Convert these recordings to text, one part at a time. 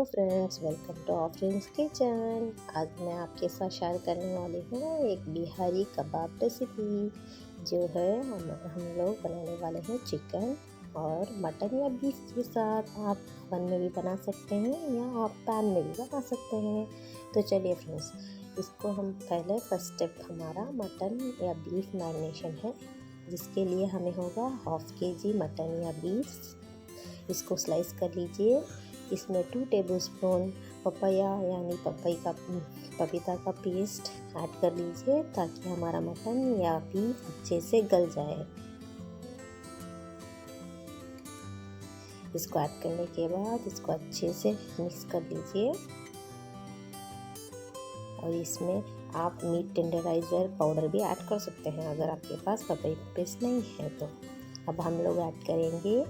Hello friends, welcome to Afreen's kitchen. आज मैं आपके साथ शेयर करने वाली हूँ एक बिहारी कबाब रेसिपी। जो है हम लोग बनाने वाले हैं चिकन और मटन या बीफ के साथ। आप ओवन में भी बना सकते हैं या आप पैन में भी बना सकते हैं। तो चलिए फ्रेंड्स, इसको हम पहले फर्स्ट स्टेप हमारा मटन या बीफ मैरिनेशन है, जिसके लिए हमें होगा 1/2 kg मटन या बीफ। इसको स्लाइस कर लीजिए। इसमें 2 टेबलस्पून पपाया यानी पपीता का पेस्ट ऐड कर लीजिए, ताकि हमारा मटन या बीफ अच्छे से गल जाए। इसको ऐड करने के बाद इसको अच्छे से मिक्स कर लीजिए। और इसमें आप मीट टेंडराइजर पाउडर भी ऐड कर सकते हैं, अगर आपके पास पपाया पेस्ट नहीं है तो। अब हम लोग ऐड करेंगे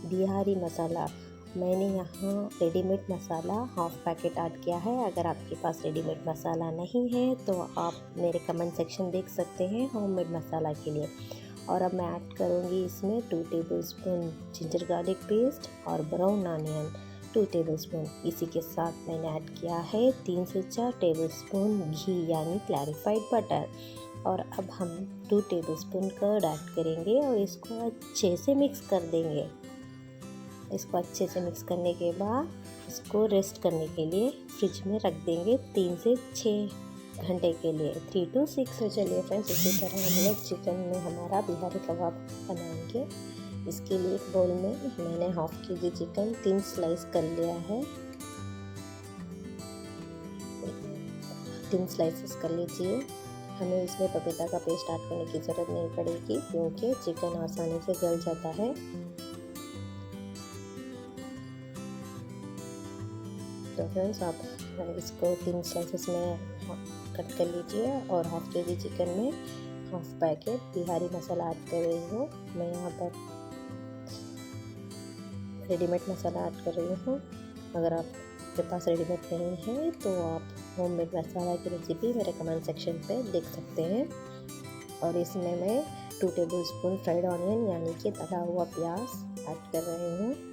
बिहारी मसाला। मैंने यहाँ रेडीमेड मसाला 1/2 पैकेट ऐड किया है। अगर आपके पास रेडीमेड मसाला नहीं है तो आप मेरे कमेंट सेक्शन देख सकते हैं होममेड मसाला के लिए। और अब मैं ऐड करूँगी इसमें 2 टेबलस्पून जिंजर गार्लिक पेस्ट और ब्राउन अनियन 2 टेबलस्पून। इसी के साथ मैंने ऐड किया है 3 से 4 टेबलस्पून घी यानी क्लैरिफाइड बटर। और अब हम 2 टेबलस्पून कर्ड ऐड करेंगे और इसको अच्छे से मिक्स कर देंगे। इसको अच्छे से मिक्स करने के बाद इसको रेस्ट करने के लिए फ्रिज में रख देंगे 3 से 6 घंटे के लिए, 3 to 6। तो चलिए फ्रेंड्स, इसी तरह हम लोग चिकन में हमारा बिहारी कबाब बनाएंगे। इसके लिए एक बाउल में मैंने 1/2 kg चिकन 3 स्लाइस कर लिया है। 3 स्लाइसेस कर लीजिए। हमें इसमें पपीता का पेस्ट ऐड करने की ज़रूरत नहीं पड़ेगी, क्योंकि चिकन आसानी से गल जाता है। तो फ्रेंड्स, आप इसको 3 स्लाइसेस में कट कर लीजिए। और 1/2 kg चिकन में 1/2 पैकेट बिहारी मसाला ऐड कर रही हूँ। मैं यहाँ पर रेडीमेड मसाला ऐड कर रही हूँ। अगर आपके पास रेडीमेड नहीं है तो आप होममेड मसाला की रेसिपी मेरे कमेंट सेक्शन पे देख सकते हैं। और इसमें मैं 2 टेबलस्पून फ्राइड ऑनियन यानी कि तला हुआ प्याज ऐड कर रही हूँ।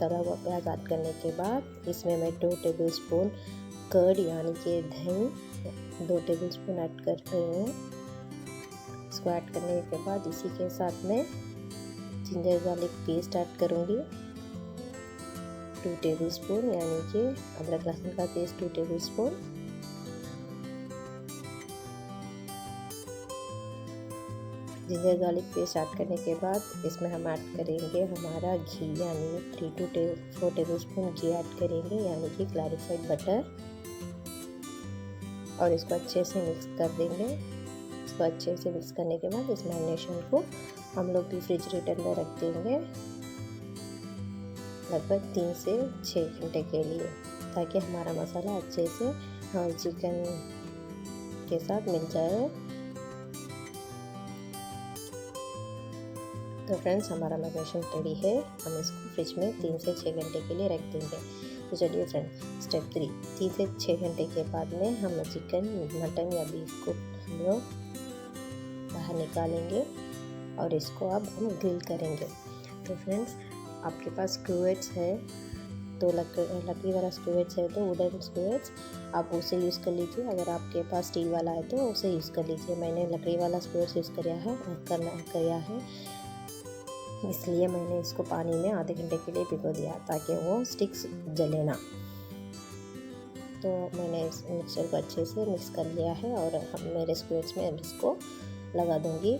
तला हुआ प्याज ऐड करने के बाद इसमें मैं 2 टेबलस्पून कर्ड यानी कि दही 2 टेबलस्पून ऐड कर रही हूँ। इसको ऐड करने के बाद इसी के साथ में जिंजर गार्लिक पेस्ट ऐड करूँगी 2 टेबलस्पून, यानी कि अदरक लहसुन का paste 2 tablespoon. Ginger garlic paste add करने के बाद इसमें हम ऐड करेंगे हमारा घी, यानी 3 to 4 टेबलस्पून घी ऐड करेंगे, यानी कि क्लैरिफाइड बटर। और इसको अच्छे से मिक्स कर देंगे। इसको अच्छे से मिक्स करने के बाद इस मैरिनेशन को हम लोग रेफ्रिजरेटर में रख देंगे लगभग 3 से 6 घंटे के लिए, ताकि हमारा मसाला अच्छे से चिकन के साथ मिल जाए। तो फ्रेंड्स, हमारा मैरिनेशन रेडी है। हम इसको फ्रिज में 3 से 6 घंटे के लिए रख देंगे। तो चलिए फ्रेंड्स, स्टेप 3, 3 से 6 घंटे के बाद में हम चिकन, मटन या बीफ को हम लोग बाहर निकालेंगे और इसको अब हम ग्रिल करेंगे। तो फ्रेंड्स, आपके पास स्क्रूएट्स है तो लकड़ी वाला स्क्रूएट्स है तो वुडन स्क्रूएट्स आप उसे यूज़ कर लीजिए। अगर आपके पास स्टील वाला है तो उसे यूज़ कर लीजिए। मैंने लकड़ी वाला स्क्रूएट्स यूज़ किया है, इसलिए मैंने इसको पानी में आधे घंटे के लिए भिगो दिया, ताकि वो स्टिक्स जले ना। तो मैंने इस मिक्सचर को अच्छे से मिक्स कर लिया है और हम मेरे स्क्वेयर्स में इसको लगा दूंगी।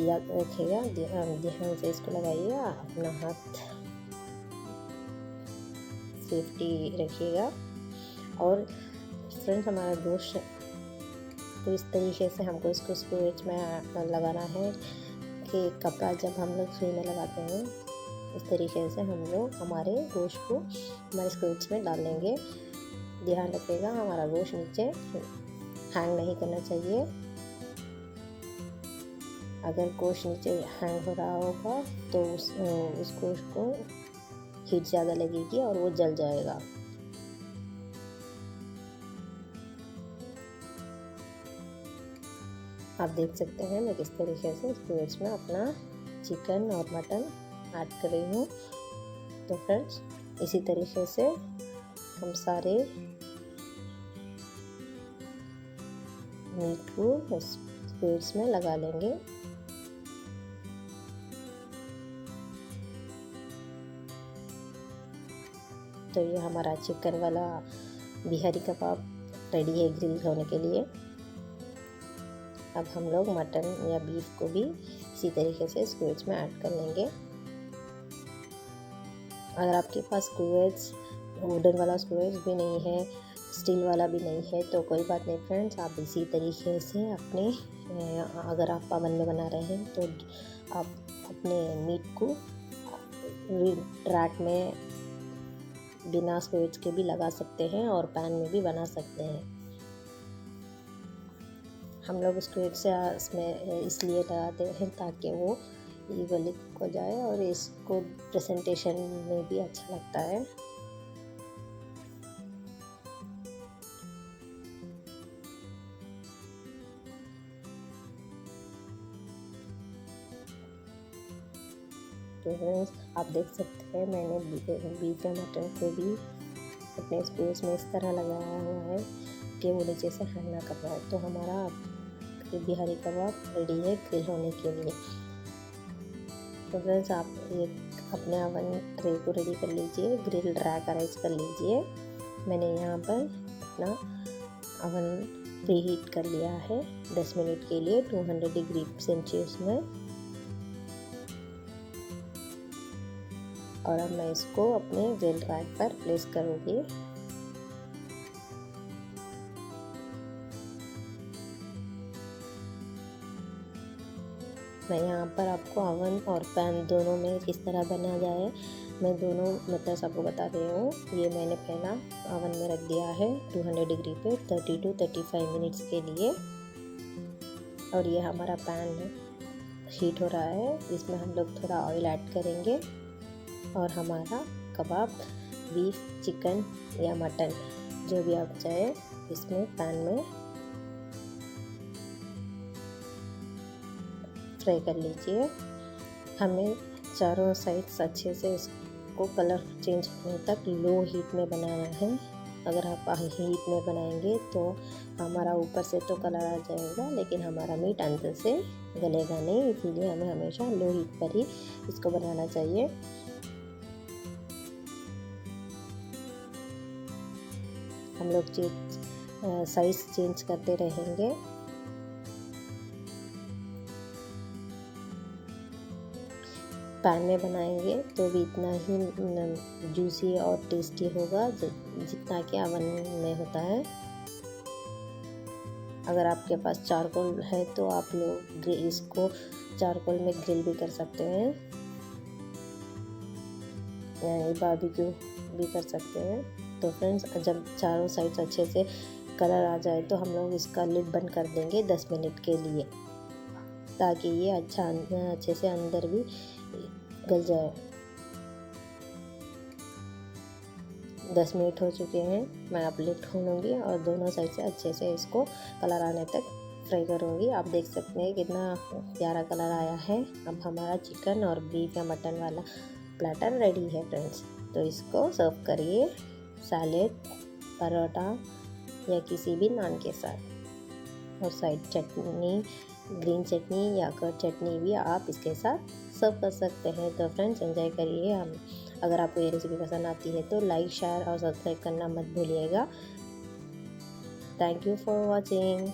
याद रखिएगा, ध्यान से इसको लगाइए, अपना हाथ सेफ्टी रखिएगा। और फ्रेंड्स, हमारा गोश्त तो इस तरीके से हमको इसको स्क्वेयर्स में लगाना है कि कपड़ा जब हम लोग सुई में लगाते हैं, इस तरीके से हम लोग हमारे गोश्त को हमारे स्क्वेयर्स में डाल लेंगे। ध्यान रखिएगा, हमारा गोश्त नीचे हैंग नहीं करना चाहिए। अगर गोश्त नीचे हैंग हो रहा होगा तो उस गोश्त को हीट ज़्यादा लगेगी और वो जल जाएगा। आप देख सकते हैं मैं किस तरीके से स्क्वेयर्स में अपना चिकन और मटन ऐड कर रही हूँ। तो फ्रेंड्स इसी तरीके से हम सारे मीट को स्क्वेयर्स में लगा लेंगे। तो ये हमारा चिकन वाला बिहारी कबाब रेडी है ग्रिल होने के लिए। अब हम लोग मटन या बीफ को भी इसी तरीके से स्क्वेयर्स में ऐड कर लेंगे। अगर आपके पास स्क्वेयर्स वुडन वाला स्क्वेयर्स भी नहीं है, स्टील वाला भी नहीं है, तो कोई बात नहीं फ्रेंड्स, आप इसी तरीके से अपने अगर आप ओवन में बना रहे हैं तो आप अपने मीट को रैक में बिना स्क्वेयर्स के भी लगा सकते हैं और पैन में भी बना सकते हैं। हम लोग स्क्वेयर्स से इसमें इसलिए लगाते हैं ताकि वो इवनली कुक हो जाए और इसको प्रेजेंटेशन में भी अच्छा लगता है। तो फ्रेंड्स आप देख सकते हैं मैंने बीफ या मटन को भी अपने स्क्वेयर्स में इस तरह लगाया हुआ है कि वो नीचे से हैंग ना कर रहा है। तो हमारा बिहारी कबाब रेडी है ग्रिल होने के लिए। तो फ्रेंड्स आप ये अपने ओवन ट्रे को रेडी कर लीजिए, ग्रिल रैक अरेंज कर लीजिए। मैंने यहाँ पर अपना ओवन प्री हीट कर लिया है 10 मिनट के लिए 200 डिग्री सेल्सियस में। और अब मैं इसको अपने ग्रिल रैक पर प्लेस करूँगी। मैं यहाँ पर आपको ओवन और पैन दोनों में किस तरह बना जाए मैं दोनों मेथड्स आपको बता रही हूँ। ये मैंने पहला ओवन में रख दिया है 200 डिग्री पे 30 to 35 मिनट्स के लिए। और ये हमारा पैन हीट हो रहा है, इसमें हम लोग थोड़ा ऑयल ऐड करेंगे और हमारा कबाब बीफ चिकन या मटन जो भी आप चाहे इसमें पैन में फ्राई कर लीजिए। हमें चारों साइड्स अच्छे से इसको कलर चेंज होने तक लो हीट में बनाना है। अगर आप हीट में बनाएंगे तो हमारा ऊपर से तो कलर आ जाएगा लेकिन हमारा मीट अंदर से गलेगा नहीं, इसीलिए हमें हमेशा लो हीट पर ही इसको बनाना चाहिए। हम लोग साइज चेंज करते रहेंगे। पैन में बनाएंगे तो भी इतना ही जूसी और टेस्टी होगा जितना कि ओवन में होता है। अगर आपके पास चारकोल है तो आप लोग इसको चारकोल में ग्रिल भी कर सकते हैं, बारबेक्यू भी कर सकते हैं। तो फ्रेंड्स जब चारों साइड्स अच्छे से कलर आ जाए तो हम लोग इसका लिड बंद कर देंगे 10 मिनट के लिए ताकि ये अच्छे से अंदर भी गल जाए। 10 मिनट हो चुके हैं, मैं अब लिड खोलूँगी और दोनों साइड से अच्छे से इसको कलर आने तक फ्राई करूँगी। आप देख सकते हैं कितना प्यारा कलर आया है। अब हमारा चिकन और बीफ या मटन वाला प्लेटर रेडी है फ्रेंड्स। तो इसको सर्व करिए सैलेड, परोठा या किसी भी नान के साथ। और साइड चटनी, ग्रीन चटनी या कर्ड चटनी भी आप इसके साथ सर्व कर सकते हैं। तो फ्रेंड्स एंजॉय करिए। अगर आपको ये रेसिपी पसंद आती है तो लाइक शेयर और सब्सक्राइब करना मत भूलिएगा। Thank you for watching.